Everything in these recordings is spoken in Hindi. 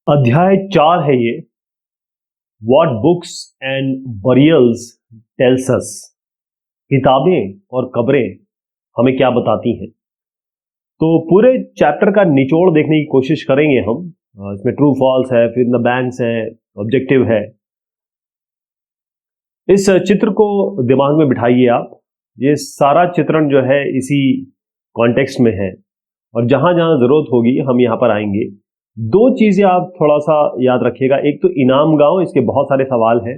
अध्याय 4 है ये। What books and burials tells us. किताबें और कब्रें हमें क्या बताती हैं। तो पूरे चैप्टर का निचोड़ देखने की कोशिश करेंगे हम। इसमें ट्रू फॉल्स है, फिर द बैंक्स है, ऑब्जेक्टिव है। इस चित्र को दिमाग में बिठाइए आप। ये सारा चित्रण जो है इसी कॉन्टेक्स्ट में है और जहां जहां जरूरत होगी हम यहां पर आएंगे। दो चीजें आप थोड़ा सा याद रखिएगा, एक तो इनाम गांव, इसके बहुत सारे सवाल हैं,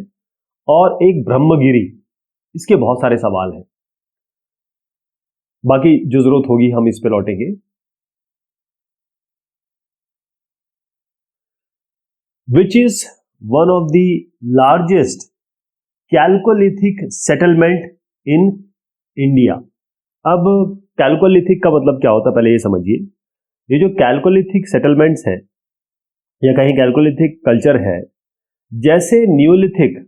और एक ब्रह्मगिरी, इसके बहुत सारे सवाल हैं। बाकी जो जरूरत होगी हम इस पे लौटेंगे। Which is one of the largest chalcolithic settlement in India. अब कैल्कोलिथिक का मतलब क्या होता है पहले ये समझिए। ये जो कैल्कोलिथिक सेटलमेंट्स हैं या कहीं कैल्कोलिथिक कल्चर है, जैसे न्यूलिथिक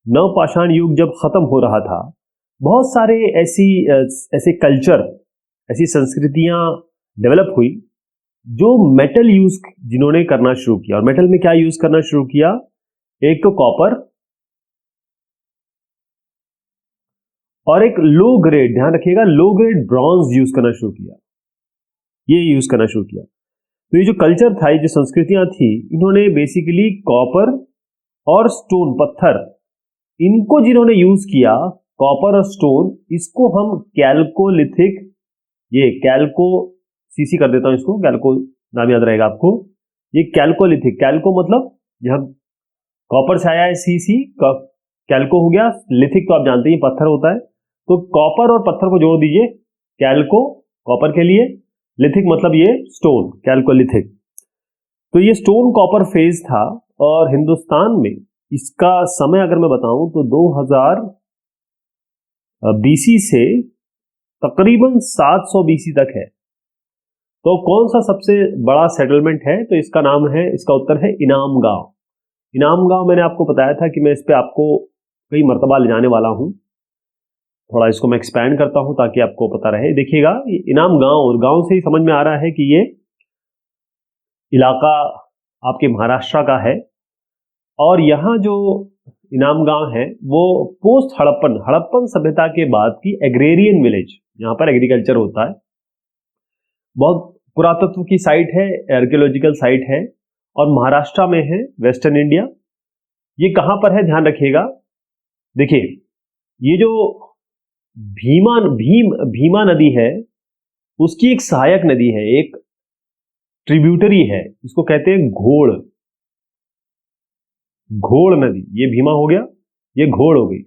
नवपाषाण युग जब खत्म हो रहा था, बहुत सारे ऐसे कल्चर, ऐसी संस्कृतियां डेवलप हुई जो मेटल यूज जिन्होंने करना शुरू किया। और मेटल में क्या यूज करना शुरू किया? एक तो कॉपर और एक लो ग्रेड, ध्यान रखिएगा, लो ग्रेड ब्रॉन्ज यूज करना शुरू किया। ये यूज करना शुरू किया। तो ये जो कल्चर था, ये जो संस्कृतियां थी, इन्होंने बेसिकली कॉपर और स्टोन, पत्थर, इनको जिन्होंने यूज किया, कॉपर और स्टोन, इसको हम कैल्कोलिथिक, ये कैल्को सीसी कर देता हूं इसको, कैल्को नाम याद रहेगा आपको। ये कैल्कोलिथिक, कैल्को मतलब जहां कॉपर से आया है सीसी, कैल्को हो गया। लिथिक तो आप जानते हैं पत्थर होता है, तो कॉपर और पत्थर को जोड़ दीजिए, कैल्को कॉपर के लिए, लिथिक मतलब ये स्टोन, कैल्कोलिथिक। तो ये स्टोन कॉपर फेज था और हिंदुस्तान में इसका समय अगर मैं बताऊं तो 2000 बीसी से तकरीबन 700 बीसी तक है। तो कौन सा सबसे बड़ा सेटलमेंट है? तो इसका नाम है, इसका उत्तर है इनाम गांव। इनाम गांव मैंने आपको बताया था कि मैं इस पे आपको कई मर्तबा ले जाने वाला हूं। थोड़ा इसको मैं एक्सपैंड करता हूं ताकि आपको पता रहे। देखिएगा, इनाम गांव, गांव से ही समझ में आ रहा है कि ये इलाका आपके महाराष्ट्र का है। और यहां जो इनाम गांव है वो पोस्ट हड़प्पन सभ्यता के बाद की एग्रेरियन विलेज, यहां पर एग्रीकल्चर होता है। बहुत पुरातत्व की साइट है, आर्कियोलॉजिकल साइट है और महाराष्ट्र में है, वेस्टर्न इंडिया। ये कहां पर है ध्यान रखिएगा। देखिए, ये जो भीमा नदी है, उसकी एक सहायक नदी है, एक ट्रिब्यूटरी है, इसको कहते हैं घोड़ नदी। ये भीमा हो गया, ये घोड़ हो गई।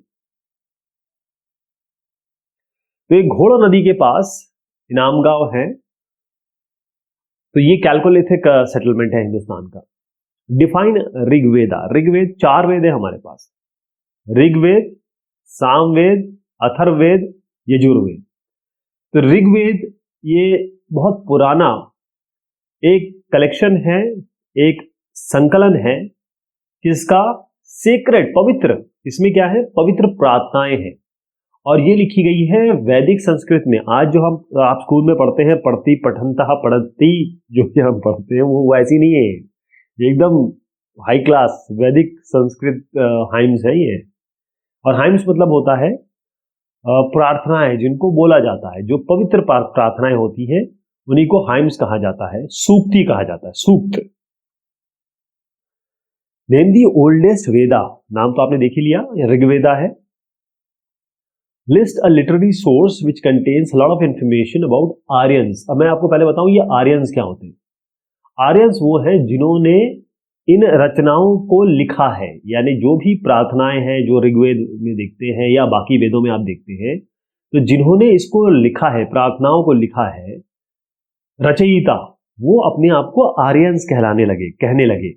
तो ये घोड़ नदी के पास इनाम गांव है। तो ये कैल्कोलिथिक सेटलमेंट है हिंदुस्तान का। डिफाइन ऋग्वेदा। ऋग्वेद 4 वेद है हमारे पास, ऋग्वेद, सामवेद, अथर्ववेद, यजुर्वेद। तो ऋग्वेद ये बहुत पुराना एक कलेक्शन है, एक संकलन है, किसका? सेक्रेड, पवित्र। इसमें क्या है? पवित्र प्रार्थनाएं हैं और ये लिखी गई है वैदिक संस्कृत में। आज जो हम आप स्कूल में पढ़ते हैं, पढ़ती जो हम पढ़ते हैं वो वैसी नहीं है, एकदम हाई क्लास वैदिक संस्कृत हाइम्स है ये। और हाइम्स मतलब होता है प्रार्थनाएं जिनको बोला जाता है, जो पवित्र प्रार्थनाएं होती हैं, उन्हीं को हाइम्स कहा जाता है, सूक्ति कहा जाता है, सूक्त। नेम दी ओल्डेस्ट वेदा, नाम तो आपने देख ही लिया, ऋग्वेदा है। List a literary source which contains lot of information about Aryans. अब मैं आपको पहले बताऊं ये आर्यंस क्या होते हैं। आर्यंस वो हैं जिन्होंने इन रचनाओं को लिखा है, यानी जो भी प्रार्थनाएं हैं जो ऋग्वेद में देखते हैं या बाकी वेदों में आप देखते हैं, तो जिन्होंने इसको लिखा है, प्रार्थनाओं को लिखा है, रचयिता, वो अपने आप को आर्यंस कहने लगे।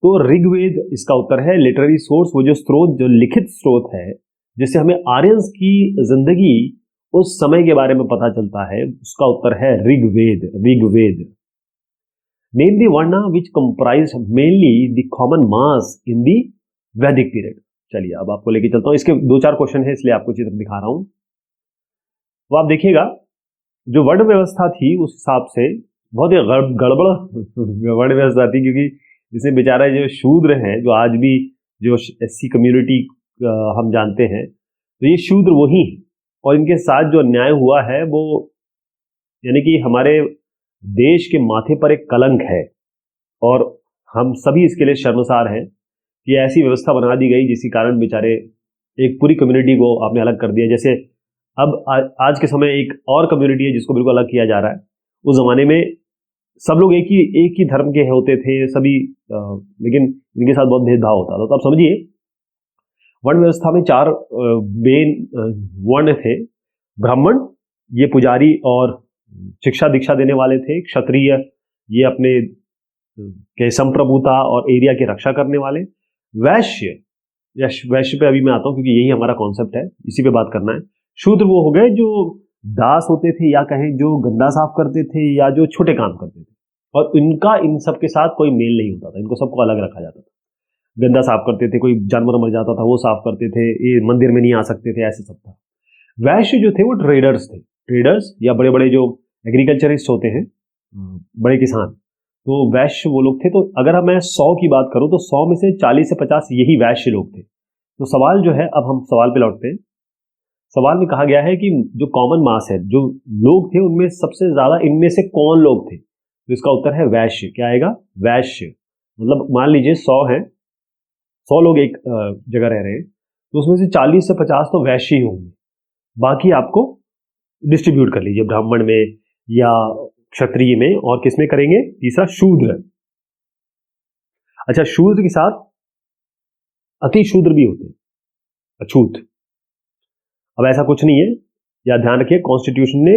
तो ऋग्वेद इसका उत्तर है। लिटरेरी सोर्स, वो जो स्रोत, जो लिखित स्रोत है जिससे हमें आर्यंस की जिंदगी उस समय के बारे में पता चलता है, उसका उत्तर है Rigveda. Name the varna which comprise mainly the common mass in the Vedic period. चलिए अब आपको लेके चलता हूं, इसके 2-4 क्वेश्चन है इसलिए आपको चित्र दिखा रहा हूं। तो आप देखिएगा, जो वर्ण व्यवस्था थी उस हिसाब से बहुत ही गड़बड़ वर्ण व्यवस्था थी, क्योंकि इसमें बेचारा जो शूद्र हैं, जो आज भी जो एससी कम्युनिटी हम जानते हैं, तो ये शूद्र वही हैं, और इनके साथ जो अन्याय हुआ है वो यानी कि हमारे देश के माथे पर एक कलंक है, और हम सभी इसके लिए शर्मसार हैं कि ऐसी व्यवस्था बना दी गई जिसके कारण बेचारे एक पूरी कम्युनिटी को आपने अलग कर दिया। जैसे अब आज के समय एक और कम्युनिटी है जिसको बिल्कुल अलग किया जा रहा है। उस जमाने में सब लोग एक ही धर्म के होते थे सभी, लेकिन इनके साथ बहुत भेदभाव होता था। तो आप समझिए, वर्ण व्यवस्था में 4 मेन वर्ण थे। ब्राह्मण, ये पुजारी और शिक्षा दीक्षा देने वाले थे। क्षत्रिय, ये अपने के संप्रभुता और एरिया की रक्षा करने वाले। वैश्य, वैश्य पे अभी मैं आता हूं क्योंकि यही हमारा कॉन्सेप्ट है, इसी पे बात करना है। शूद्र वो हो गए जो दास होते थे, या कहें जो गंदा साफ करते थे, या जो छोटे काम करते थे, और इनका इन सब के साथ कोई मेल नहीं होता था। इनको सबको अलग रखा जाता था। गंदा साफ करते थे, कोई जानवर मर जाता था वो साफ करते थे, ये मंदिर में नहीं आ सकते थे, ऐसे सब था। वैश्य जो थे वो ट्रेडर्स थे। ट्रेडर्स या बड़े बड़े जो एग्रीकल्चरिस्ट होते हैं, बड़े किसान, तो वैश्य वो लोग थे। तो अगर मैं 100 की बात करूं तो 100 में से 40 से 50 यही वैश्य लोग थे। तो सवाल जो है, अब हम सवाल पे लौटते हैं। सवाल में कहा गया है कि जो कॉमन मास है, जो लोग थे, उनमें सबसे ज्यादा इनमें से कौन लोग थे? तो इसका उत्तर है वैश्य। क्या आएगा? वैश्य। मतलब मान लीजिए 100 है, 100 लोग एक जगह रह रहे हैं, तो उसमें से 40 से 50 तो वैश्य ही होंगे। बाकी आपको डिस्ट्रीब्यूट कर लीजिए, ब्राह्मण में या क्षत्रिय में, और किस में करेंगे? तीसरा शूद्र। अच्छा, शूद्र के साथ अति शूद्र भी होते हैं, अछूत। अब ऐसा कुछ नहीं है, या ध्यान रखिए, कॉन्स्टिट्यूशन ने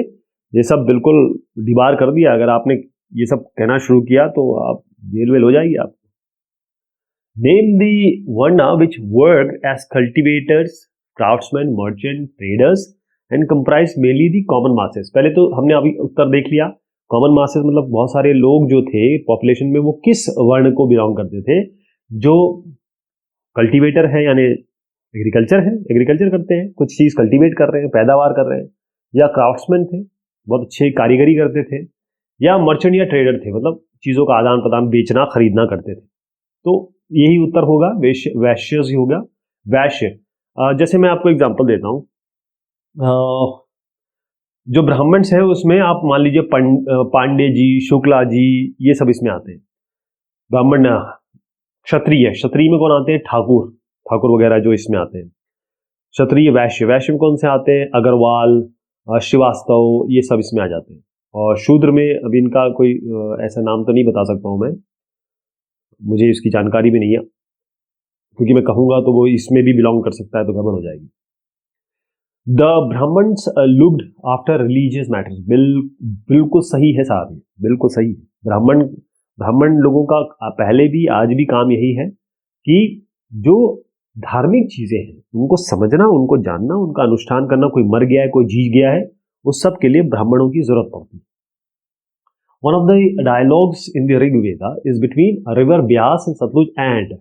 ये सब बिल्कुल डिबार कर दिया। अगर आपने ये सब कहना शुरू किया तो आप जेल वेल हो जाएगी आप। Name the varna which work as cultivators, craftsmen, merchant, traders and comprise mainly the common masses. पहले तो हमने अभी उत्तर देख लिया। कॉमन मासेस मतलब बहुत सारे लोग जो थे पॉपुलेशन में, वो किस वर्ण को बिलोंग करते थे? जो कल्टीवेटर है, यानी एग्रीकल्चर है, एग्रीकल्चर करते हैं, कुछ चीज कल्टीवेट कर रहे हैं, पैदावार कर रहे हैं, या क्राफ्ट्समैन थे, बहुत अच्छे कारीगरी करते थे, या मर्चेंट या ट्रेडर थे, मतलब चीजों का आदान प्रदान, बेचना खरीदना करते थे। तो यही उत्तर होगा, वैश्य ही होगा। वैश्य, जैसे मैं आपको एग्जांपल देता हूं, जो ब्राह्मण्स है उसमें आप मान लीजिए पांडे जी, शुक्ला जी, ये सब इसमें आते हैं। ब्राह्मण। क्षत्रिय, क्षत्रिय में कौन आते हैं? ठाकुर, ठाकुर वगैरह जो इसमें आते हैं। क्षत्रिय। वैश्य, वैश्य में कौन से आते हैं? अग्रवाल, श्रीवास्तव, ये सब इसमें आ जाते हैं। और शूद्र में अभी इनका कोई ऐसा नाम तो नहीं बता सकता हूं मैं, मुझे इसकी जानकारी भी नहीं है, क्योंकि मैं कहूंगा तो वो इसमें भी बिलोंग कर सकता है, तो गड़बड़ हो जाएगी। The Brahmans looked after religious matters. बिल्कुल सही है साहब, बिल्कुल सही है। ब्राह्मण लोगों का पहले भी आज भी काम यही है कि जो धार्मिक चीजें हैं उनको समझना, उनको जानना, उनका अनुष्ठान करना। कोई मर गया है, कोई जी गया है, उस सब के लिए ब्राह्मणों की जरूरत पड़ती है। One of the dialogues in the Rigveda is between river Beas and Sutlej and.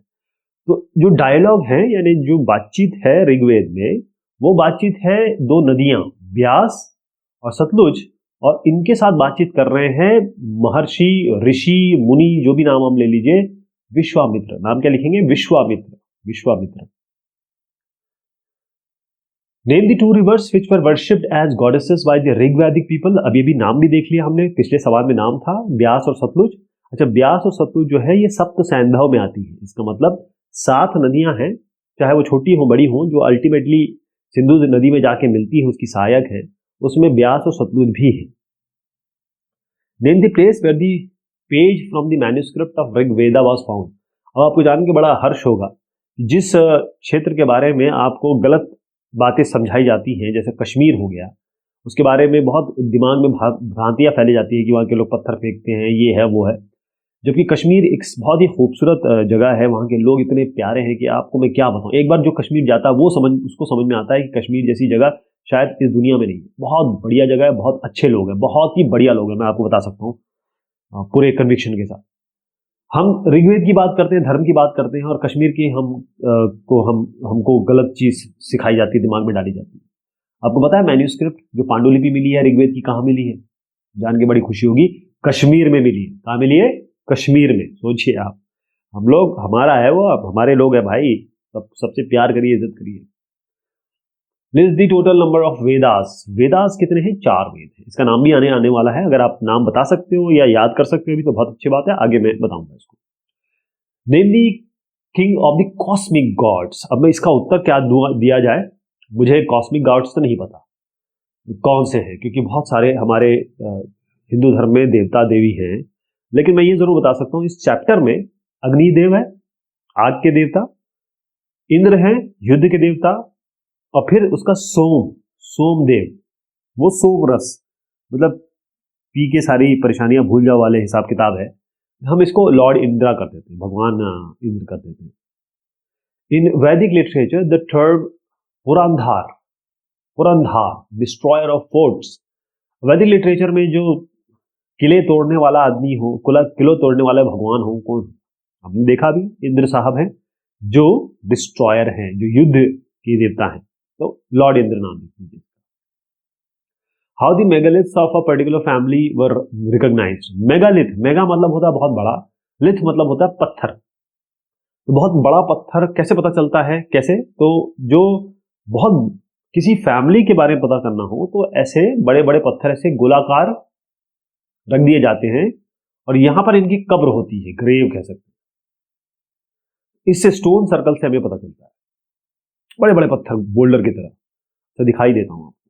तो जो डायलॉग है, यानी जो बातचीत है ऋग्वेद में, वो बातचीत है 2 नदियां, ब्यास और सतलुज, और इनके साथ बातचीत कर रहे हैं महर्षि, ऋषि, मुनि, जो भी नाम हम ले लीजिए। विश्वामित्र, नाम क्या लिखेंगे? Vishwamitra, Vishwamitra. Name the 2 rivers which were worshipped as goddesses by the Rigvedic people. अभी भी नाम भी देख लिया हमने, पिछले सवाल में नाम था ब्यास और सतलुज। अच्छा, ब्यास और सतलुज जो है ये सप्त सैंधव में आती है। इसका मतलब 7 नदियां हैं, चाहे वो छोटी हो बड़ी हो, जो अल्टीमेटली सिंधु नदी में जाके मिलती है, उसकी सहायक है, उसमें ब्यास और सतलुज भी है। Name the place where the page from the manuscript of Rigveda was found. अब आपको जान के बड़ा हर्ष होगा, जिस क्षेत्र के बारे में आपको गलत बातें समझाई जाती हैं, जैसे कश्मीर हो गया, उसके बारे में बहुत दिमाग में भ्रांतियां फैली जाती है कि वहाँ के लोग पत्थर फेंकते हैं, ये है वो है, जबकि कश्मीर एक बहुत ही खूबसूरत जगह है। वहाँ के लोग इतने प्यारे हैं कि आपको मैं क्या बताऊँ। एक बार जो कश्मीर जाता है वो उसको समझ में आता है कि कश्मीर जैसी जगह शायद इस दुनिया में नहीं है। बहुत बढ़िया जगह है, बहुत अच्छे लोग हैं, बहुत ही बढ़िया लोग हैं, मैं आपको बता सकता हूँ पूरे कन्विक्शन के साथ। हम ऋग्वेद की बात करते हैं, धर्म की बात करते हैं, और कश्मीर की हमको गलत चीज सिखाई जाती है, दिमाग में डाली जाती है। आपको पता है मैन्युस्क्रिप्ट जो पांडुलिपि मिली है ऋग्वेद की, कहाँ मिली है? जान के बड़ी खुशी होगी, कश्मीर में मिली है। कहाँ मिली है? कश्मीर में। सोचिए आप, हम लोग, हमारा है वो, अब हमारे लोग है भाई, सबसे प्यार करिए, इज्जत करिए। List the total number of Vedas. Vedas कितने हैं? 4 वेद हैं। इसका नाम भी आने वाला है, अगर आप नाम बता सकते हो या याद कर सकते हो भी तो बहुत अच्छी बात है, आगे मैं बताऊंगा इसको। Name the king of the cosmic gods. अब मैं इसका उत्तर क्या दिया जाए, मुझे कॉस्मिक गॉड्स तो नहीं पता कौन से हैं, क्योंकि बहुत सारे हमारे हिंदू धर्म में देवता देवी हैं, लेकिन मैं ये जरूर बता सकता हूं इस चैप्टर में अग्निदेव है, आग के देवता, इंद्र है युद्ध के देवता, और फिर उसका सोमदेव, वो सोम रस, मतलब पी के सारी परेशानियां भूल जाओ वाले हिसाब किताब है, हम इसको लॉर्ड इंद्रा कर देते हैं, भगवान इंद्र कर देते हैं। In Vedic literature the term Purandar, destroyer of forts. Vedic literature में जो किले तोड़ने वाला आदमी हो, किलो तोड़ने वाले भगवान हो, कौन? हमने देखा भी, इंद्र साहब हैं जो डिस्ट्रॉयर हैं, जो युद्ध के देवता हैं, तो लॉर्ड इंद्र नाम लिख लीजिए। How the megaliths of a particular family were recognized. Megalith, mega मतलब होता है बहुत बड़ा, लिथ मतलब होता है पत्थर। तो बहुत बड़ा पत्थर कैसे पता चलता है? कैसे? तो जो बहुत किसी फैमिली के बारे में पता करना हो तो ऐसे बड़े बड़े पत्थर ऐसे गोलाकार रख दिए जाते हैं, और यहां पर इनकी कब्र होती है, ग्रेव कह सकते हैं। इससे स्टोन सर्कल से हमें पता चलता है, बड़े बड़े पत्थर बोल्डर की तरह। तो दिखाई देता हूं आपको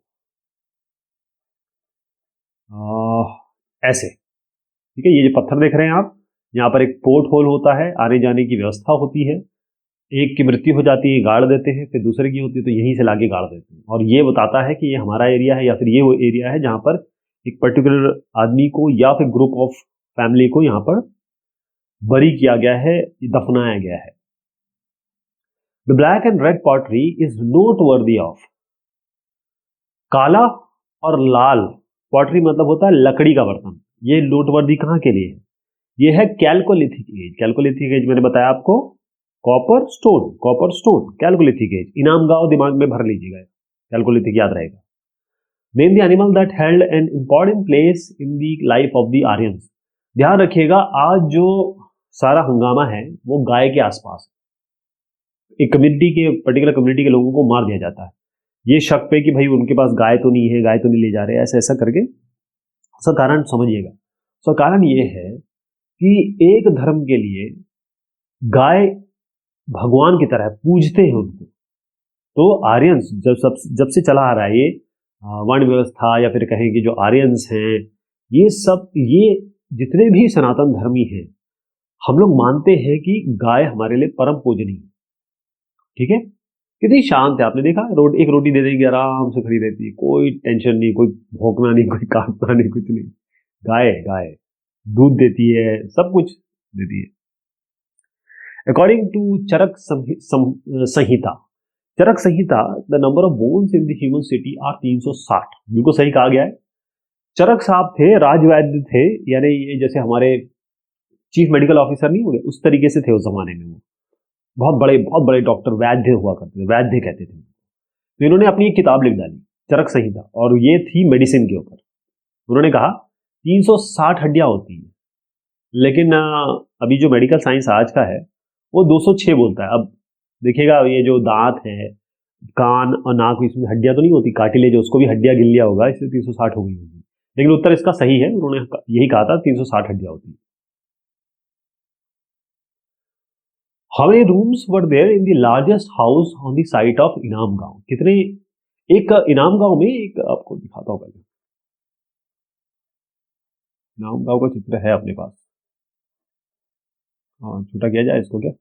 ऐसे, ठीक है। ये जो पत्थर देख रहे हैं आप, यहाँ पर एक पोर्ट होल होता है, आने जाने की व्यवस्था होती है। एक की मृत्यु हो जाती है, गाड़ देते हैं, फिर दूसरे की होती है तो यहीं से लाके गाड़ देते हैं, और ये बताता है कि ये हमारा एरिया है या फिर ये वो एरिया है जहां पर एक पर्टिकुलर आदमी को या फिर ग्रुप ऑफ फैमिली को यहाँ पर बरी किया गया है, दफनाया गया है। The black and red pottery is note worthy of. काला और लाल पॉटरी मतलब होता है लकड़ी का बर्तन, ये नोटवर्दी कहाँ के लिए है? ये है कैल्कोलिथिक एज। कैल्कोलिथिक एज मैंने बताया आपको, कॉपर स्टोन, कैल्कोलिथिक एज। इनाम गांव दिमाग में भर लीजिएगा, कैल्कोलिथिक याद रहेगा। Name the animal that held an important place in the life of the Aryans. ध्यान रखिएगा, आज जो सारा हंगामा है वो गाय के आसपास है। एक कम्युनिटी के, पर्टिकुलर कम्युनिटी के लोगों को मार दिया जाता है, ये शक पे कि भाई उनके पास गाय तो नहीं है, गाय तो नहीं ले जा रहे, ऐसा ऐसा करके। उसका कारण समझिएगा, उसका कारण ये है कि एक धर्म के लिए गाय भगवान की तरह पूजते हैं उनको। तो आर्यंस जब से चला आ रहा है ये वर्ण व्यवस्था, या फिर कहें कि जो आर्यंस हैं, ये सब, ये जितने भी सनातन धर्मी हैं, हम लोग मानते हैं कि गाय हमारे लिए परम पूजनीय है, ठीक है। कितनी शांत है, आपने देखा, एक रोटी दे देंगे आराम से खड़ी रहती है, कोई टेंशन नहीं, कोई भौंकना नहीं, कोई काटना नहीं, कुछ नहीं। गाय दूध देती है, सब कुछ देती है। According to Charak Samhita, Charak Samhita, the number of bones in the human city are 360। बिल्कुल सही कहा गया है। चरक साहब थे, राजवैद्य थे, यानी ये जैसे हमारे चीफ मेडिकल ऑफिसर नहीं हो गए, उस तरीके से थे उस जमाने में। वो बहुत बड़े डॉक्टर, वैद्य हुआ करते थे, वैद्य कहते थे। तो इन्होंने अपनी एक किताब लिख डाली, चरक संहिता, और ये थी मेडिसिन के ऊपर। उन्होंने कहा 360 हड्डियां होती हैं, लेकिन अभी जो मेडिकल साइंस आज का है वो 206 बोलता है। अब देखिएगा, ये जो दांत है, कान और नाक, इसमें हड्डियां तो नहीं होती, कार्टिलेज, उसको भी हड्डियां गिन लिया होगा, इसलिए 360 हो गई होगी। लेकिन उत्तर इसका सही है, उन्होंने यही कहा था 360 हड्डियां होती है। How many rooms were there in the largest house on the site of इनाम गांव? कितने, एक इनाम गांव में, एक आपको दिखाता हूं पहले, इनाम गांव का चित्र है अपने पास। हाँ, छोटा किया जाए इसको क्या?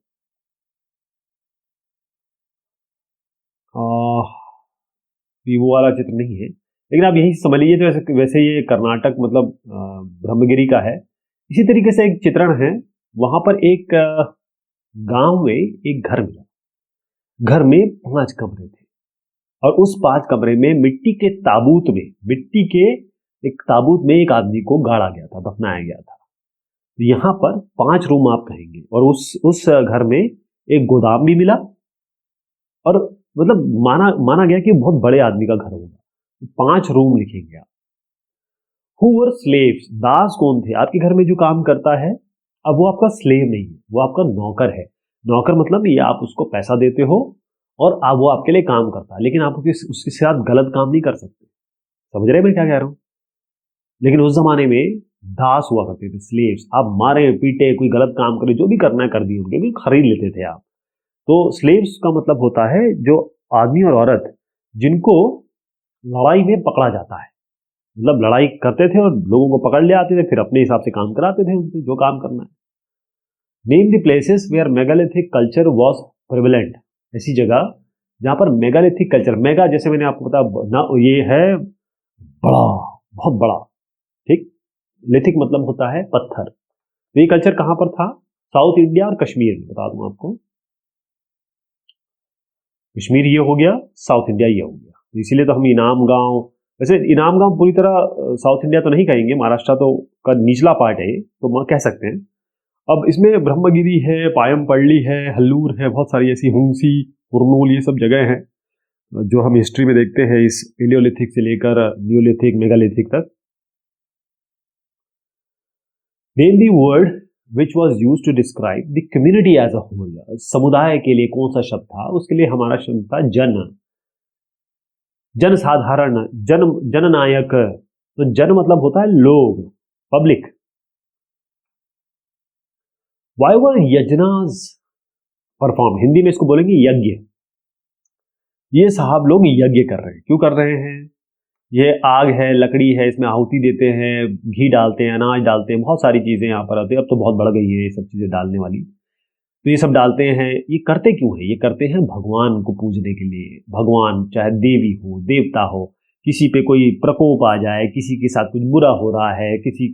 वो वाला चित्र नहीं है, लेकिन आप यही समझ लीजिए। तो वैसे ये कर्नाटक, मतलब ब्रह्मगिरी का है। इसी तरीके से एक चित्रण है, वहां पर एक गांव में एक घर मिला, घर में 5 कमरे थे, और उस 5 कमरे में मिट्टी के एक ताबूत में एक आदमी को गाड़ा गया था, दफनाया गया था। तो यहाँ पर 5 रूम आप कहेंगे, और उस घर में एक गोदाम भी मिला, और मतलब माना गया कि बहुत बड़े आदमी का घर होगा। 5 रूम लिखेंगे आप। हु वर स्लेव्स, दास कौन थे? आपके घर में जो काम करता है, अब वो आपका स्लेव नहीं है, वो आपका नौकर है। नौकर मतलब ये आप उसको पैसा देते हो और आप वो आपके लिए काम करता है, लेकिन आप उसके साथ गलत काम नहीं कर सकते। समझ रहे हैं मैं क्या कह रहा हूं? लेकिन उस जमाने में दास हुआ करते थे, स्लेव्स। आप मारे पीटे, कोई गलत काम करे, जो भी करना है कर दिए उनके, भी खरीद लेते थे आप। तो स्लेव्स का मतलब होता है जो आदमी और औरत जिनको लड़ाई में पकड़ा जाता है, मतलब लड़ाई करते थे और लोगों को पकड़ ले आते थे, फिर अपने हिसाब से काम कराते थे उनसे जो काम करना है। Name the places where megalithic culture was prevalent, ऐसी जगह जहां पर मेगालिथिक कल्चर, मेगा जैसे मैंने आपको बताया ना, ये है बड़ा, बहुत बड़ा, ठीक। लिथिक मतलब होता है पत्थर। तो ये कल्चर कहां पर था? साउथ इंडिया और कश्मीर में। बता दूं आपको, कश्मीर ये हो गया, साउथ इंडिया ये हो गया। तो इसीलिए तो हम इनाम गांव, वैसे इनाम गांव पूरी तरह साउथ इंडिया तो नहीं कहेंगे, महाराष्ट्र तो का निचला पार्ट है, तो कह सकते हैं। अब इसमें ब्रह्मगिरी है, पायमपल्ली है, हल्लूर है, बहुत सारी ऐसी, हुंसी, कुरनूल, ये सब जगह हैं जो हम हिस्ट्री में देखते हैं इस पेलियोलिथिक से लेकर न्यूलिथिक, मेगालिथिक तक। Name the word which was use to describe the community as a whole, समुदाय के लिए कौन सा शब्द था? उसके लिए हमारा शब्द था जन, जनसाधारण, जननायक। तो जन मतलब होता है लोग, public. Why were yajnas perform, Hindi में इसको बोलेंगे यज्ञ। ये साहब लोग यज्ञ कर रहे हैं, क्यों कर रहे हैं? ये आग है, लकड़ी है, इसमें आहुति देते हैं, घी डालते हैं, अनाज डालते हैं, बहुत सारी चीजें यहाँ पर आती है। अब तो बहुत बढ़ गई है ये सब चीजें डालने वाली। तो ये सब डालते हैं। ये करते क्यों है? ये करते हैं भगवान को पूजने के लिए। भगवान चाहे देवी हो, देवता हो, किसी पे कोई प्रकोप आ जाए, किसी के साथ कुछ बुरा हो रहा है, किसी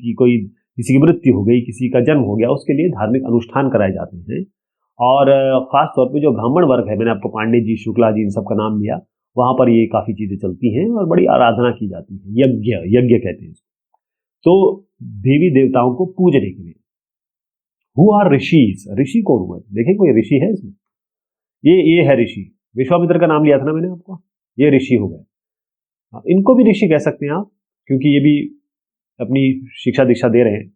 की मृत्यु हो गई, किसी का जन्म हो गया, उसके लिए धार्मिक अनुष्ठान कराए जाते हैं। और खास तौर पे जो ब्राह्मण वर्ग है, मैंने आपको पांडे जी, शुक्ला जी, इन सब का नाम लिया, वहां पर ये काफी चीजें चलती हैं और बड़ी आराधना की जाती है। यज्ञ, यज्ञ कहते हैं इसको। तो देवी देवताओं को पूजने के लिए। हु आर ऋषिज, ऋषि कौन हुआ? देखें कोई ऋषि है इसमें? ये है ऋषि। विश्वामित्र का नाम लिया था ना मैंने आपको, ये ऋषि हो गए। इनको भी ऋषि कह सकते हैं आप, क्योंकि ये भी अपनी शिक्षा दीक्षा दे रहे हैं।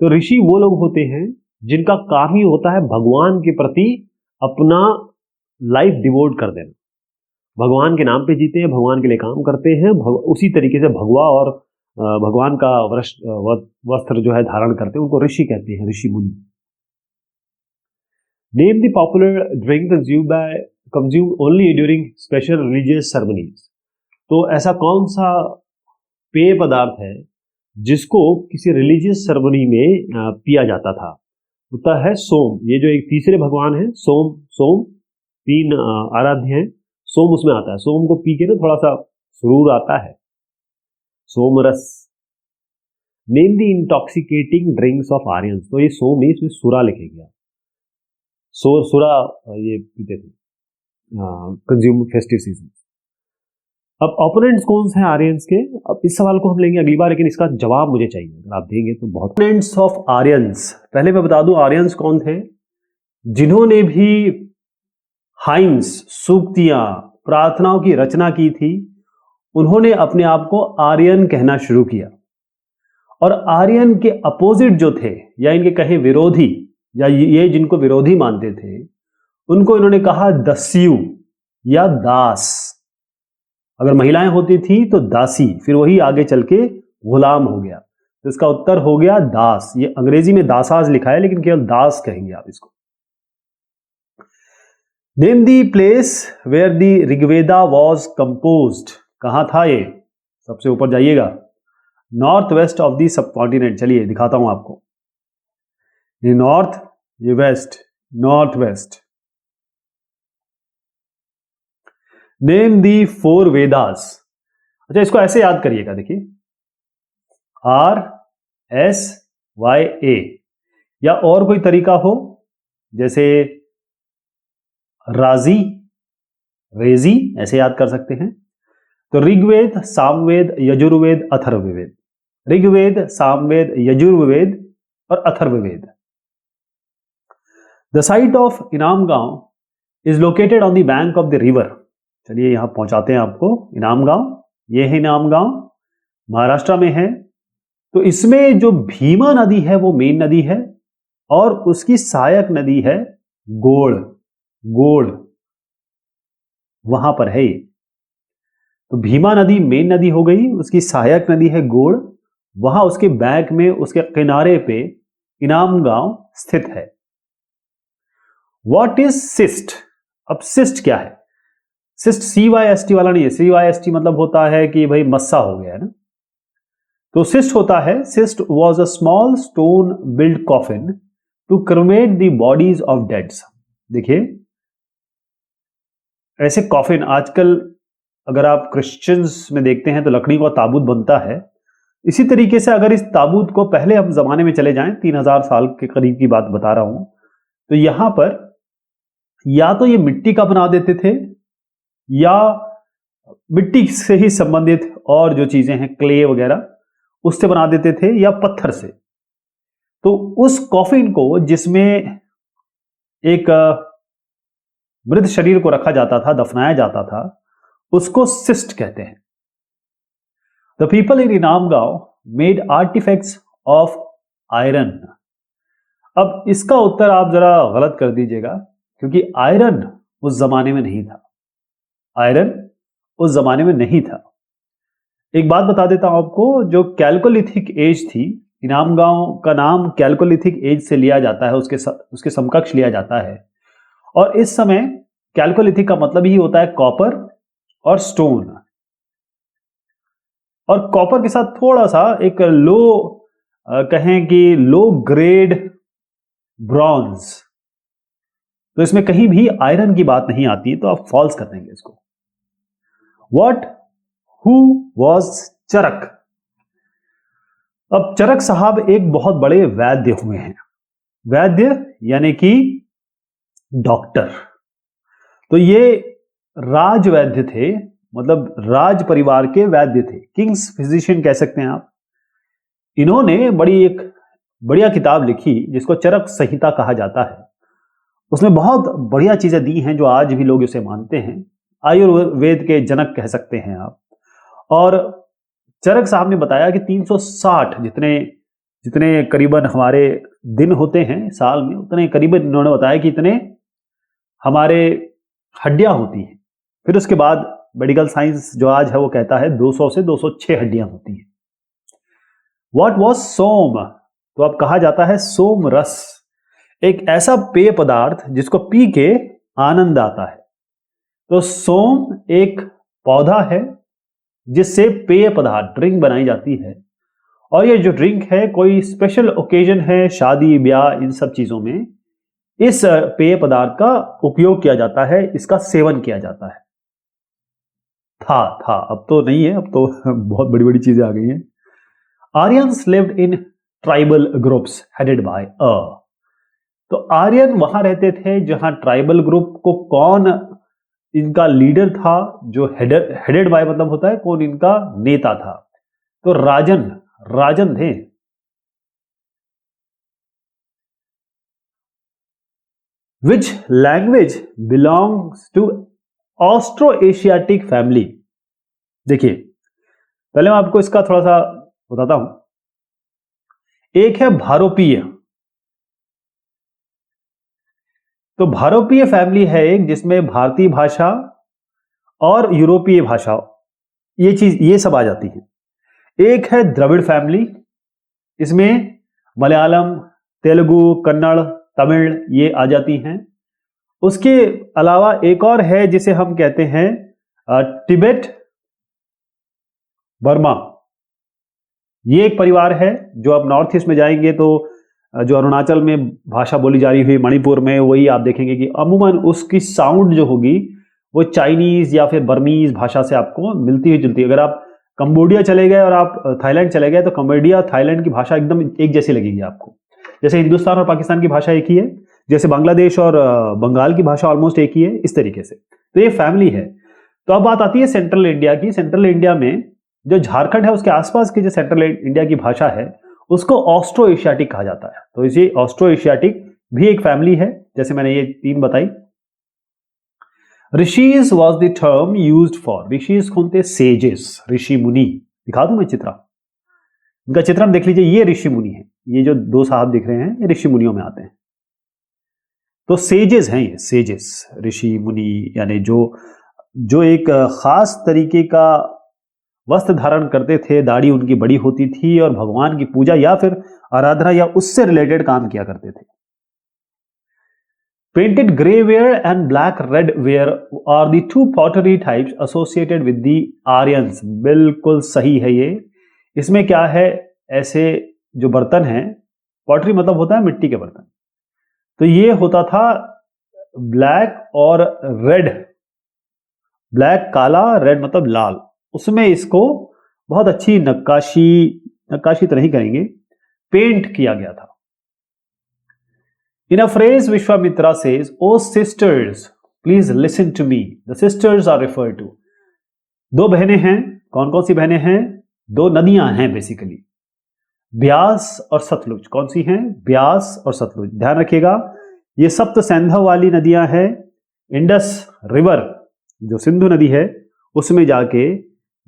तो ऋषि वो लोग होते हैं जिनका काम ही होता है भगवान के प्रति अपना लाइफ डिवोट कर देना। भगवान के नाम पे जीते हैं, भगवान के लिए काम करते हैं। उसी तरीके से भगवा और भगवान का वस्त्र जो है धारण करते हैं, उनको ऋषि कहते हैं, ऋषि मुनि। Name the popular drink consume only during special religious ceremonies. तो ऐसा कौन सा पेय पदार्थ है जिसको किसी रिलीजियस सेरेमनी में पिया जाता था? होता है सोम। ये जो एक तीसरे भगवान है, सोम 3 आराध्य हैं, सोम उसमें आता है। सोम को पी के ना थोड़ा सा सुरूर आता है, सोम रस। Name the intoxicating drinks of Aryans. तो ये सोम है, इसमें सुरा लिखेंगे आप। सुरा ये पीते थे कंज्यूम फेस्टिव सीजन। अब ओपोनेंट्स कौन से हैं आर्यंस के? अब इस सवाल को हम लेंगे अगली बार, लेकिन इसका जवाब मुझे चाहिए, अगर आप देंगे तो बहुत। ओपोनेंट्स ऑफ आर्यंस, पहले मैं बता दूं आर्यंस कौन थे। जिन्होंने भी हाइम्स, सूक्तियां, प्रार्थनाओं की रचना की थी, उन्होंने अपने आप को आर्यन कहना शुरू किया। और आर्यन के अपोजिट जो थे, या इनके कहे विरोधी, या ये जिनको विरोधी मानते थे, उनको इन्होंने कहा दस्यु या दास। अगर महिलाएं होती थी तो दासी, फिर वही आगे चल के गुलाम हो गया। तो इसका उत्तर हो गया दास। ये अंग्रेजी में दासाज लिखा है, लेकिन केवल दास कहेंगे आप इसको। Name the place where the Rigveda was composed. कहां था ये? सबसे ऊपर जाइएगा, north west of the subcontinent. चलिए दिखाता हूं आपको। ये नॉर्थ, ये west, north west. Name the 4 Vedas. अच्छा, इसको ऐसे याद करिएगा, देखिए RSYA, या और कोई तरीका हो जैसे राजी, रेजी, ऐसे याद कर सकते हैं। तो ऋग्वेद, सामवेद, यजुर्वेद, अथर्ववेद। ऋग्वेद, सामवेद, यजुर्वेद और अथर्ववेद। द साइट ऑफ इनाम गांव is located on the bank of the river. चलिए यहां पहुंचाते हैं आपको। इनाम गांव, ये है इनाम गांव, महाराष्ट्र में है। तो इसमें जो भीमा नदी है वो मेन नदी है और उसकी सहायक नदी है गोड़। गोड़ वहां पर है ये। तो भीमा नदी मेन नदी हो गई, उसकी सहायक नदी है गोड़। वहां उसके बैंक में, उसके किनारे पे इनाम गांव स्थित है। What is cyst? अब सिस्ट क्या है? सिस्ट CYST वाला नहीं है। CYST मतलब होता है कि भाई मस्सा हो गया है ना। तो सिस्ट होता है, cist was a small stone build coffin to cremate the bodies of deads. देखिए, ऐसे कॉफिन आजकल अगर आप क्रिश्चियंस में देखते हैं तो लकड़ी का ताबूत बनता है। इसी तरीके से अगर इस ताबूत को पहले हम जमाने में चले जाएं, 3000 साल के करीब की बात बता रहा हूं, तो यहां पर या तो ये मिट्टी का बना देते थे या मिट्टी से ही संबंधित और जो चीजें हैं क्ले वगैरह उससे बना देते थे या पत्थर से। तो उस कॉफिन को जिसमें एक मृत शरीर को रखा जाता था, दफनाया जाता था, उसको सिस्ट कहते हैं। द पीपल इन इनाम गांव मेड आर्टिफैक्ट्स ऑफ आयरन। अब इसका उत्तर आप जरा गलत कर दीजिएगा, क्योंकि आयरन उस जमाने में नहीं था। आयरन उस जमाने में नहीं था। एक बात बता देता हूं आपको, जो कैल्कोलिथिक एज थी, इनाम गांव का नाम कैल्कोलिथिक एज से लिया जाता है, उसके समकक्ष लिया जाता है। और इस समय कैल्कोलिथिक का मतलब ही होता है कॉपर और स्टोन। और कॉपर के साथ थोड़ा सा एक कहें कि लो ग्रेड ब्रॉन्ज। तो इसमें कहीं भी आयरन की बात नहीं आती, तो आप फॉल्स कर देंगे इसको। व्हाट हु वॉज चरक? अब चरक साहब एक बहुत बड़े वैद्य हुए हैं। वैद्य यानी कि डॉक्टर। तो ये राज वैद्य थे, मतलब राज परिवार के वैद्य थे, किंग्स फिजिशियन कह सकते हैं आप। इन्होंने एक बढ़िया किताब लिखी जिसको चरक संहिता कहा जाता है। उसमें बहुत बढ़िया चीजें दी हैं जो आज भी लोग उसे मानते हैं। आयुर्वेद के जनक कह सकते हैं आप। और चरक साहब ने बताया कि 360 जितने करीबन हमारे दिन होते हैं साल में, उतने करीबन इन्होंने बताया कि इतने हमारे हड्डियां होती हैं। फिर उसके बाद मेडिकल साइंस जो आज है वो कहता है 200 से 206 हड्डियां होती हैं। व्हाट वॉज सोम? तो अब कहा जाता है सोम रस, एक ऐसा पेय पदार्थ जिसको पी के आनंद आता है। तो सोम एक पौधा है जिससे पेय पदार्थ ड्रिंक बनाई जाती है। और ये जो ड्रिंक है, कोई स्पेशल ओकेजन है, शादी ब्याह, इन सब चीजों में इस पेय पदार्थ का उपयोग किया जाता है, इसका सेवन किया जाता है। था अब तो नहीं है, अब तो बहुत बड़ी बड़ी चीजें आ गई हैं। Aryans lived in tribal groups headed by a. तो आर्यन वहां रहते थे जहां ट्राइबल ग्रुप को कौन इनका लीडर था, जो हेडेड बाय मतलब होता है कौन इनका नेता था। तो राजन थे। Which language belongs to Austro Asiatic family? देखिए, पहले मैं आपको इसका थोड़ा सा बताता हूं। एक है भारोपीय। तो भारोपीय फैमिली है एक, जिसमें भारतीय भाषा और यूरोपीय भाषा ये सब आ जाती है। एक है द्रविड़ फैमिली, इसमें मलयालम, तेलुगु, कन्नड़, तमिल ये आ जाती हैं। उसके अलावा एक और है जिसे हम कहते हैं तिब्बत बर्मा। ये एक परिवार है जो अब नॉर्थ ईस्ट में जाएंगे तो जो अरुणाचल में भाषा बोली जा रही हुई, मणिपुर में, वही आप देखेंगे कि अमूमन उसकी साउंड जो होगी वो चाइनीज या फिर बर्मीज भाषा से आपको मिलती हुई जुलती है। अगर आप कंबोडिया चले गए और आप थाईलैंड चले गए तो कंबोडिया थाईलैंड की भाषा एकदम एक जैसी लगेगी आपको। जैसे हिंदुस्तान और पाकिस्तान की भाषा एक ही है, जैसे बांग्लादेश और बंगाल की भाषा ऑलमोस्ट एक ही है, इस तरीके से। तो ये फैमिली है। तो अब बात आती है सेंट्रल इंडिया की। सेंट्रल इंडिया में जो झारखंड है उसके आसपास की जो सेंट्रल इंडिया की भाषा है उसको ऑस्ट्रो एशियाटिक कहा जाता है। तो इसे ऑस्ट्रो एशियाटिक भी एक फैमिली है, जैसे मैंने ये 3 बताई। Rishis was the term used for, rishis कौन थे? सेजेस, ऋषि मुनि। दिखा दूं मैं चित्र? इनका चित्रण देख लीजिए, ये ऋषि मुनि है, ये जो दो साहब दिख रहे हैं ये ऋषि मुनियों में आते हैं। तो सेजेस हैं, ये सेजेस ऋषि मुनि, यानी जो एक खास तरीके का वस्त्र धारण करते थे, दाढ़ी उनकी बड़ी होती थी और भगवान की पूजा या फिर आराधना या उससे रिलेटेड काम किया करते थे। Painted grey ware and black red ware are the two pottery types associated with the Aryans. बिल्कुल सही है ये। इसमें क्या है, ऐसे जो बर्तन हैं, पॉटरी मतलब होता है मिट्टी के बर्तन, तो ये होता था ब्लैक और रेड, ब्लैक काला, रेड मतलब लाल, उसमें इसको बहुत अच्छी नक्काशी तरह ही करेंगे, पेंट किया गया था। In a phrase, Vishwamitra says, "Oh sisters, please listen to me." The sisters are referred to. दो बहनें हैं, कौन कौन सी बहनें हैं? दो नदियां हैं बेसिकली, ब्यास और सतलुज। कौन सी हैं? ब्यास और सतलुज। ध्यान रखिएगा, ये सप्त सैंधव वाली नदियां हैं। इंडस रिवर जो सिंधु नदी है उसमें जाके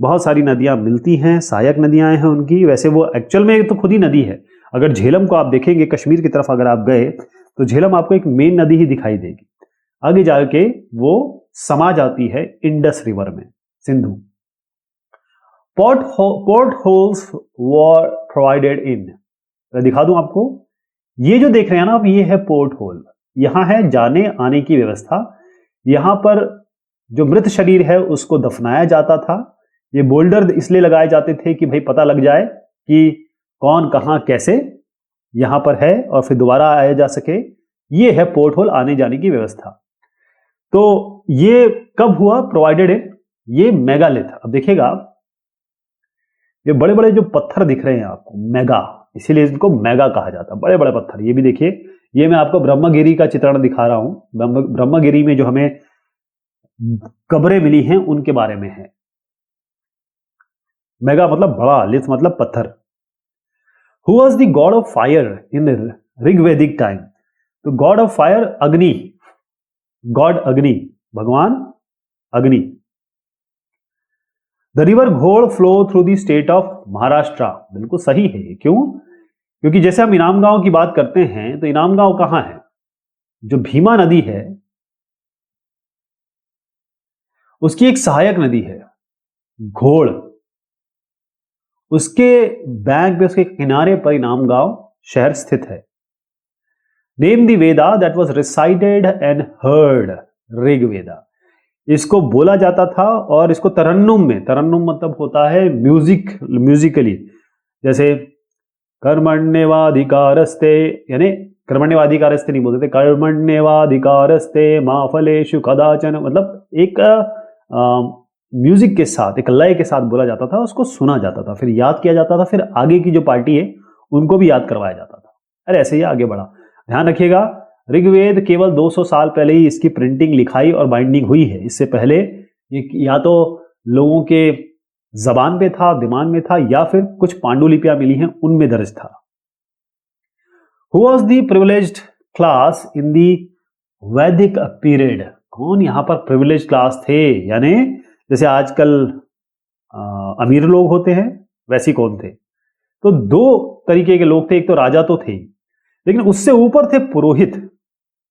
बहुत सारी नदियां मिलती हैं, सहायक नदियां हैं उनकी। वैसे वो एक्चुअल में तो खुद ही नदी है। अगर झेलम को आप देखेंगे, कश्मीर की तरफ अगर आप गए तो झेलम आपको एक मेन नदी ही दिखाई देगी, आगे जाके वो समा जाती है इंडस रिवर में, Sindhu. Port holes were provided in, मैं दिखा दूं आपको, ये जो देख रहे हैं ना आप, ये है पोर्ट होल। यहां है जाने आने की व्यवस्था। यहां पर जो मृत शरीर है उसको दफनाया जाता था। ये बोल्डर इसलिए लगाए जाते थे कि भाई पता लग जाए कि कौन कहां कैसे यहां पर है और फिर दोबारा आया जा सके। ये है पोर्ट होल, आने जाने की व्यवस्था। तो ये कब हुआ प्रोवाइडेड है? ये मेगालिथ। अब देखिएगा, ये बड़े बड़े जो पत्थर दिख रहे हैं आपको, मेगा, इसीलिए इनको मेगा कहा जाता है, बड़े बड़े पत्थर। ये भी देखिए, ये मैं आपको ब्रह्मगिरी का चित्रण दिखा रहा हूं। ब्रह्मगिरी में जो हमें कब्रें मिली हैं उनके बारे में है। मेगा मतलब बड़ा, लिथ मतलब पत्थर। Who was the god of fire in Rigvedic time? तो गॉड ऑफ फायर अग्नि, गॉड अग्नि, भगवान अग्नि। द रिवर घोड़ flow through the state of Maharashtra. बिल्कुल सही है। क्यों? क्योंकि जैसे हम इनाम गांव की बात करते हैं तो इनाम गांव कहां है? जो भीमा नदी है उसकी एक सहायक नदी है घोड़, उसके बैंक पे, उसके किनारे पर इनाम गांव शहर स्थित है। Name the Veda that was recited and heard, Rigveda. इसको बोला जाता था और इसको तरन्नुम में, तरन्नुम मतलब होता है म्यूजिक, म्यूजिकली, जैसे कर्मण्येवाधिकारस्ते, यानी कर्मण्येवाधिकारस्ते नहीं बोलते थे, कर्मण्येवाधिकारस्ते मा फलेषु कदाचन, मतलब एक म्यूजिक के साथ, एक लय के साथ बोला जाता था, उसको सुना जाता था, फिर याद किया जाता था, फिर आगे की जो पार्टी है उनको भी याद करवाया जाता था। अरे ऐसे ही आगे बढ़ा। ध्यान रखिएगा, ऋग्वेद केवल 200 साल पहले ही इसकी प्रिंटिंग, लिखाई और बाइंडिंग हुई है। इससे पहले ये या तो लोगों के जबान पे था, दिमाग में था, या फिर कुछ पांडुलिपियां मिली हैं उनमें दर्ज था। Who was the privileged class in the वैदिक पीरियड? कौन यहां पर प्रिविलेज क्लास थे? यानी जैसे आजकल अमीर लोग होते हैं, वैसे कौन थे? तो दो तरीके के लोग थे। एक तो राजा तो थे, लेकिन उससे ऊपर थे पुरोहित।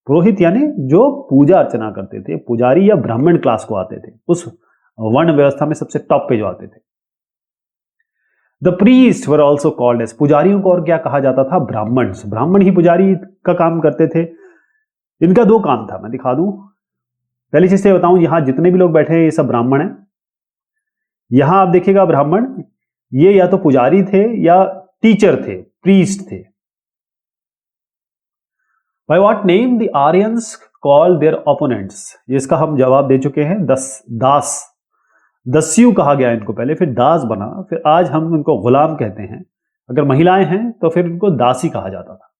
पुरोहित यानी जो पूजा अर्चना करते थे, पुजारी या ब्राह्मण क्लास को आते थे, उस वर्ण व्यवस्था में सबसे टॉप पे जो आते थे। The priest were also called as, पुजारियों को और क्या कहा जाता था? ब्राह्मण। ब्राह्मण ही पुजारी का काम करते थे। इनका दो काम था, मैं दिखा दूं। पहली चीज से बताऊं, यहां जितने भी लोग बैठे हैं ये सब ब्राह्मण हैं। यहां आप देखिएगा ब्राह्मण, ये या तो पुजारी थे या टीचर थे, प्रीस्ट थे। By what name the Aryans called their opponents? इसका हम जवाब दे चुके हैं। दास, दस्यु कहा गया इनको पहले, फिर दास बना, फिर आज हम इनको गुलाम कहते हैं। अगर महिलाएं हैं तो फिर इनको दासी कहा जाता था।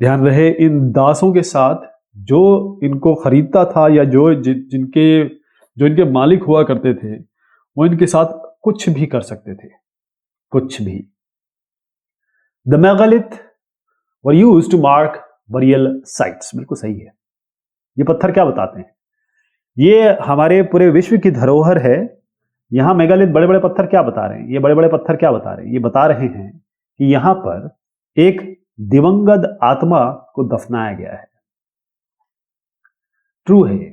ध्यान रहे, इन दासों के साथ जो इनको खरीदता था या जो इनके मालिक हुआ करते थे, वो इनके साथ कुछ भी कर सकते थे, कुछ भी। The megalith were used to mark burial sites. बिल्कुल सही है। ये पत्थर क्या बताते हैं? ये हमारे पूरे विश्व की धरोहर है, यहां मेगालिथ बड़े बड़े पत्थर क्या बता रहे हैं? ये बड़े बड़े पत्थर क्या बता रहे हैं? ये बता रहे हैं कि यहां पर एक दिवंगत आत्मा को दफनाया गया है। ट्रू है ये।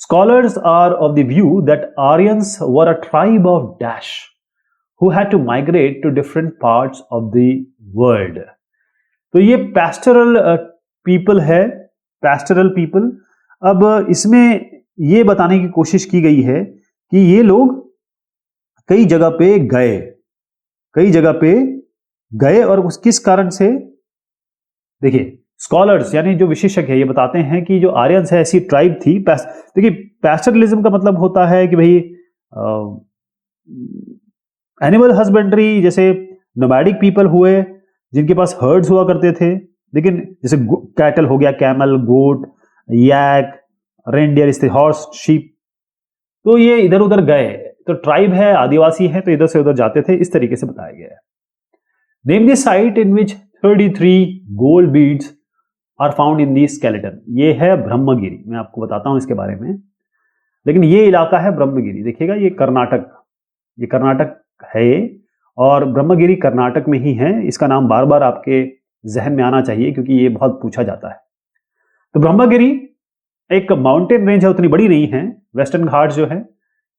Scholars are of the view that Aryans were a tribe of Dash who had to migrate to different parts of the world. तो ये pastoral people है, pastoral people। अब इसमें ये बताने की कोशिश की गई है कि ये लोग कई जगह पे गए और उस किस कारण से। देखिए, स्कॉलर्स यानी जो विशेषज्ञ है ये बताते हैं कि जो आर्यंस है ऐसी ट्राइब थी। देखिए, पैस्टरलिज्म का मतलब होता है कि भाई एनिमल हस्बेंड्री, जैसे नोमैडिक पीपल हुए जिनके पास हर्ड्स हुआ करते थे, लेकिन जैसे कैटल हो गया, कैमल, गोट, यैक, रेंडियर, इससे हॉर्स, शीप, तो ये इधर उधर गए। तो ट्राइब है, आदिवासी है, तो इधर से उधर जाते थे, इस तरीके से बताया गया है। Name the site in which 33 gold beads are found in the skeleton. ये है ब्रह्मगिरी। मैं आपको बताता हूं इसके बारे में, लेकिन ये इलाका है ब्रह्मगिरी। देखिएगा, ये कर्नाटक है और ब्रह्मगिरी कर्नाटक में ही है। इसका नाम बार बार आपके जहन में आना चाहिए क्योंकि ये बहुत पूछा जाता है। तो ब्रह्मगिरी एक माउंटेन रेंज है, उतनी बड़ी नहीं है। वेस्टर्न घाट जो है,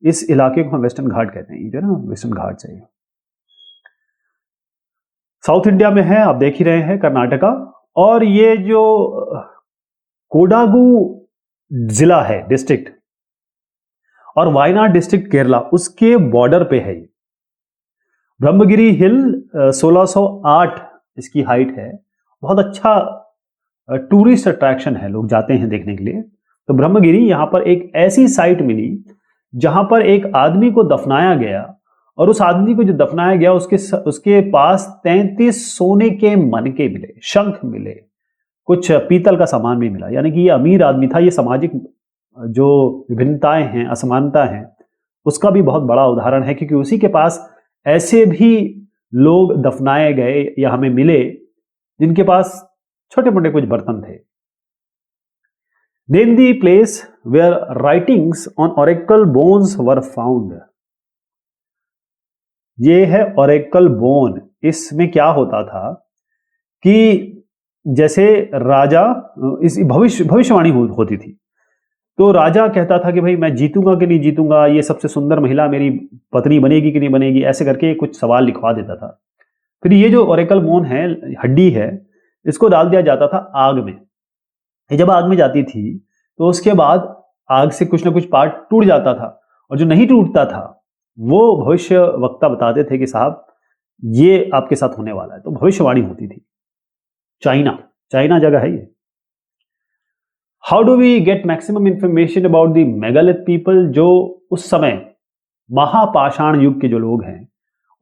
इस इलाके को हम वेस्टर्न घाट कहते हैं, जो ना वेस्टर्न घाट से साउथ इंडिया में है, आप देख ही रहे हैं, कर्नाटका। और ये जो कोडागु जिला है, डिस्ट्रिक्ट, और वायनाड डिस्ट्रिक्ट केरला, उसके बॉर्डर पे है। ब्रह्मगिरी हिल 1608 इसकी हाइट है। बहुत अच्छा टूरिस्ट अट्रैक्शन है, लोग जाते हैं देखने के लिए। तो ब्रह्मगिरी, यहां पर एक ऐसी साइट मिली जहां पर एक आदमी को दफनाया गया, और उस आदमी को जो दफनाया गया उसके पास 33 सोने के मनके मिले, शंख मिले, कुछ पीतल का सामान भी मिला। यानी कि ये अमीर आदमी था। ये सामाजिक जो विभिन्नताएं हैं, असमानता हैं, उसका भी बहुत बड़ा उदाहरण है, क्योंकि उसी के पास ऐसे भी लोग दफनाए गए या हमें मिले जिनके पास छोटे मोटे कुछ बर्तन थे। Name the place where writings on oracle bones were found. ये है ऑरेकल बोन। इसमें क्या होता था कि जैसे राजा, इस भविष्यवाणी होती थी। तो राजा कहता था कि भाई मैं जीतूंगा कि नहीं जीतूंगा, ये सबसे सुंदर महिला मेरी पत्नी बनेगी कि नहीं बनेगी, ऐसे करके कुछ सवाल लिखवा देता था। फिर ये जो ऑरेकल बोन है, हड्डी है, इसको डाल दिया जाता था आग में। ये जब आग में जाती थी तो उसके बाद आग से कुछ ना कुछ पार्ट टूट जाता था, और जो नहीं टूटता था वो भविष्य वक्ता बताते थे कि साहब ये आपके साथ होने वाला है। तो भविष्यवाणी होती थी। चाइना जगह है ये। How do we get maximum information about the megalith people? जो उस समय महापाषाण युग के जो लोग हैं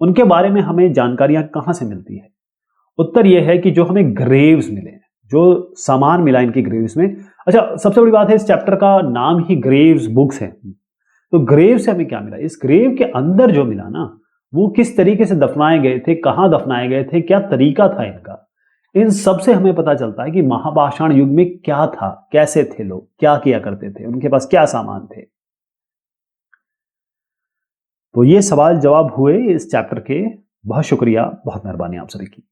उनके बारे में हमें जानकारियां कहां से मिलती है? उत्तर यह है कि जो हमें ग्रेव्स मिले, जो सामान मिला इनकी ग्रेव्स में। अच्छा, सबसे बड़ी बात है, इस चैप्टर का नाम ही ग्रेव्स बुक्स है। तो ग्रेव से हमें क्या मिला? इस ग्रेव के अंदर जो मिला ना, वो किस तरीके से दफनाए गए थे, कहां दफनाए गए थे, क्या तरीका था इनका, इन सब से हमें पता चलता है कि महापाषाण युग में क्या था, कैसे थे लोग, क्या किया करते थे, उनके पास क्या सामान थे। तो ये सवाल जवाब हुए इस चैप्टर के। बहुत शुक्रिया, बहुत मेहरबानी आप सभी की।